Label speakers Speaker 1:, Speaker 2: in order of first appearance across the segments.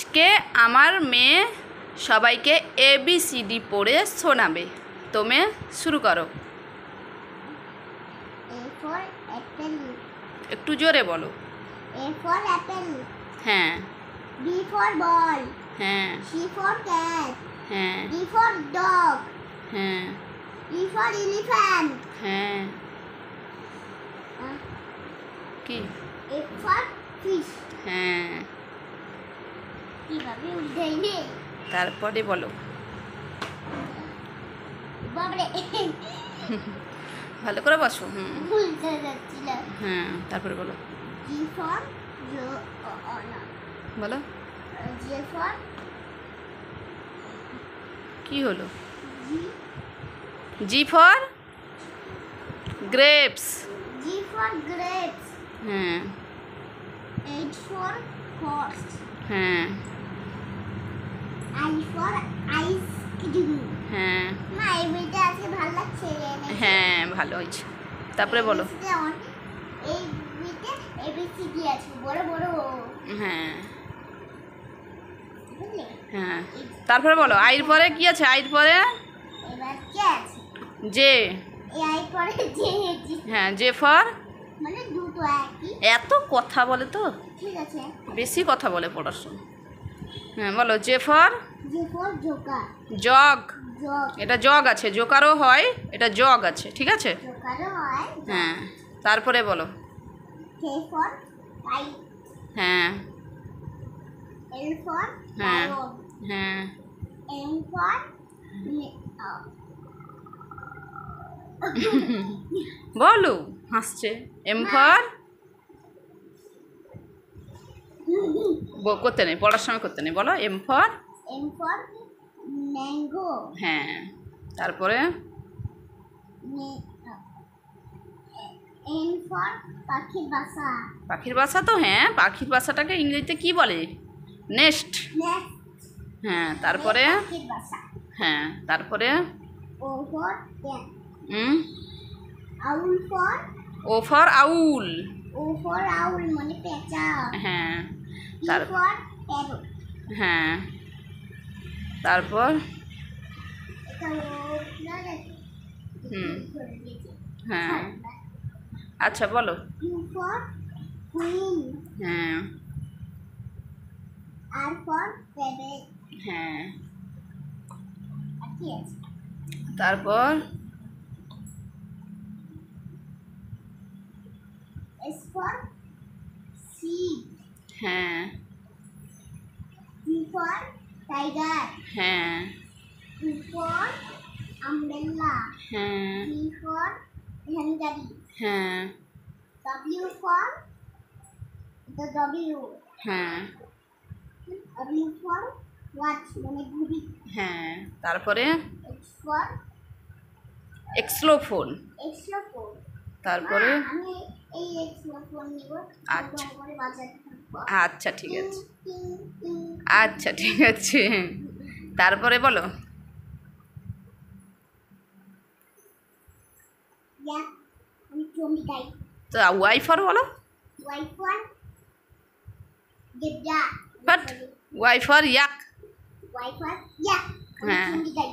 Speaker 1: আজকে আমার মেয়ে সবাইকে ABCD পড়ে শোনাবে। তুমি শুরু করো।
Speaker 2: A for apple.
Speaker 1: একটু জোরে বলো।
Speaker 2: A for apple.
Speaker 1: হ্যাঁ।
Speaker 2: B for ball.
Speaker 1: হ্যাঁ।
Speaker 2: C for cat.
Speaker 1: হ্যাঁ।
Speaker 2: D for dog.
Speaker 1: হ্যাঁ।
Speaker 2: E for elephant.
Speaker 1: হ্যাঁ। কি?
Speaker 2: F for fish.
Speaker 1: হ্যাঁ।
Speaker 2: কিভাবে উঠাইনি?
Speaker 1: তারপরে বলো।
Speaker 2: বাবরে
Speaker 1: ভালো করে বসো।
Speaker 2: ভুলতে যাচ্ছিলাম।
Speaker 1: হ্যাঁ, তারপরে বলো।
Speaker 2: G for
Speaker 1: বলো।
Speaker 2: G for
Speaker 1: কি হলো? G for grapes.
Speaker 2: G for grapes.
Speaker 1: হ্যাঁ।
Speaker 2: H for horse.
Speaker 1: হ্যাঁ।
Speaker 2: I for ice cream.
Speaker 1: হ্যাঁ।
Speaker 2: মা এই বইটা আজকে ভালো লাগছে রে।
Speaker 1: হ্যাঁ, ভালো হয়েছে। তারপরে বলো।
Speaker 2: এই বইতে ABCD আছে বড় বড়।
Speaker 1: হ্যাঁ।
Speaker 2: বুঝলে?
Speaker 1: হ্যাঁ, তারপরে বলো। আইর পরে কি আছে? আইর পরে
Speaker 2: এবার কি আছে?
Speaker 1: জে।
Speaker 2: এই আই পরে যে
Speaker 1: হ্যাঁ, জে ফর
Speaker 2: মানে দুটো একই।
Speaker 1: এত কথা বলে তো,
Speaker 2: ঠিক আছে।
Speaker 1: বেশি কথা বলে পড়াশোনা। হ্যাঁ বলো। জে ফর
Speaker 2: যে ফর জোকার।
Speaker 1: জগ।
Speaker 2: জগ।
Speaker 1: এটা জগ আছে, জোকারও হয়, এটা জগ আছে, ঠিক আছে।
Speaker 2: জোকারও হয়।
Speaker 1: হ্যাঁ, তারপরে বলো।
Speaker 2: K for kite.
Speaker 1: হ্যাঁ।
Speaker 2: এল ফর
Speaker 1: হ্যাঁ।
Speaker 2: লায়ন।
Speaker 1: হ্যাঁ।
Speaker 2: এম ফর
Speaker 1: বলো, হাসছে। এম ফর করতে নেই, পড়ার সময় করতে নেই। বলো। M for
Speaker 2: mango.
Speaker 1: হ্যাঁ, তারপরে
Speaker 2: এন ফর পাখির বাসা।
Speaker 1: পাখির বাসা তো, হ্যাঁ, পাখির বাসাটাকে ইংরেজিতে কি বলে? নেস্ট। হ্যাঁ, তারপরে
Speaker 2: পাখির বাসা।
Speaker 1: হ্যাঁ, তারপরে
Speaker 2: O for cat. Owl for
Speaker 1: O for owl.
Speaker 2: O for owl মানে পেঁচা।
Speaker 1: হ্যাঁ,
Speaker 2: পি
Speaker 1: তার
Speaker 2: ফর প্যারট।
Speaker 1: হ্যাঁ, তারপর
Speaker 2: এটা না
Speaker 1: হ্যাঁ, আচ্ছা বলো।
Speaker 2: Q for queen.
Speaker 1: হ্যাঁ।
Speaker 2: আর ফর প্যারেট।
Speaker 1: হ্যাঁ,
Speaker 2: আর কি আছে?
Speaker 1: তারপর
Speaker 2: এস ফর শিপ।
Speaker 1: হ্যাঁ।
Speaker 2: T for tiger.
Speaker 1: হ্যাঁ।
Speaker 2: U for umbrella.
Speaker 1: হ্যাঁ।
Speaker 2: ভি ফর ভ্যানগাড়ি।
Speaker 1: হ্যাঁ।
Speaker 2: W for the W.
Speaker 1: হ্যাঁ।
Speaker 2: ডব্লিউ ফর ওয়াচ মানে ঘড়ি।
Speaker 1: হ্যাঁ, তারপরে
Speaker 2: এক্স ফর
Speaker 1: এক্সলোফোন।
Speaker 2: এক্সলোফোন।
Speaker 1: তারপরে
Speaker 2: আমি এই এক্সলোফোন নিব।
Speaker 1: আচ্ছা।
Speaker 2: করে বাজাতে থাকবো।
Speaker 1: আচ্ছা, ঠিক আছে।
Speaker 2: টিং টিং।
Speaker 1: আচ্ছা, ঠিক আছে। তারপরে বলো।
Speaker 2: ইয়া আমি জমি গাই।
Speaker 1: তো ওয়াই ফর বলো।
Speaker 2: ওয়াই ফর গেডা।
Speaker 1: But Y for yak.
Speaker 2: Y for ইয়া
Speaker 1: হ্যাঁ।
Speaker 2: জমি গাই।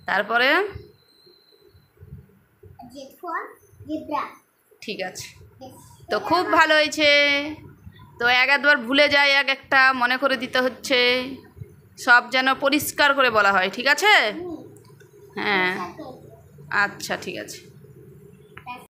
Speaker 1: তারপরে
Speaker 2: জেড ফর জেব্রা।
Speaker 1: ঠিক আছে, তো খুব ভালো হয়েছে। তো এক একবার ভুলে যায়, এক একটা মনে করে দিতে হচ্ছে, সব যেন পরিষ্কার করে বলা হয়, ঠিক আছে। হ্যাঁ, আচ্ছা, ঠিক আছে।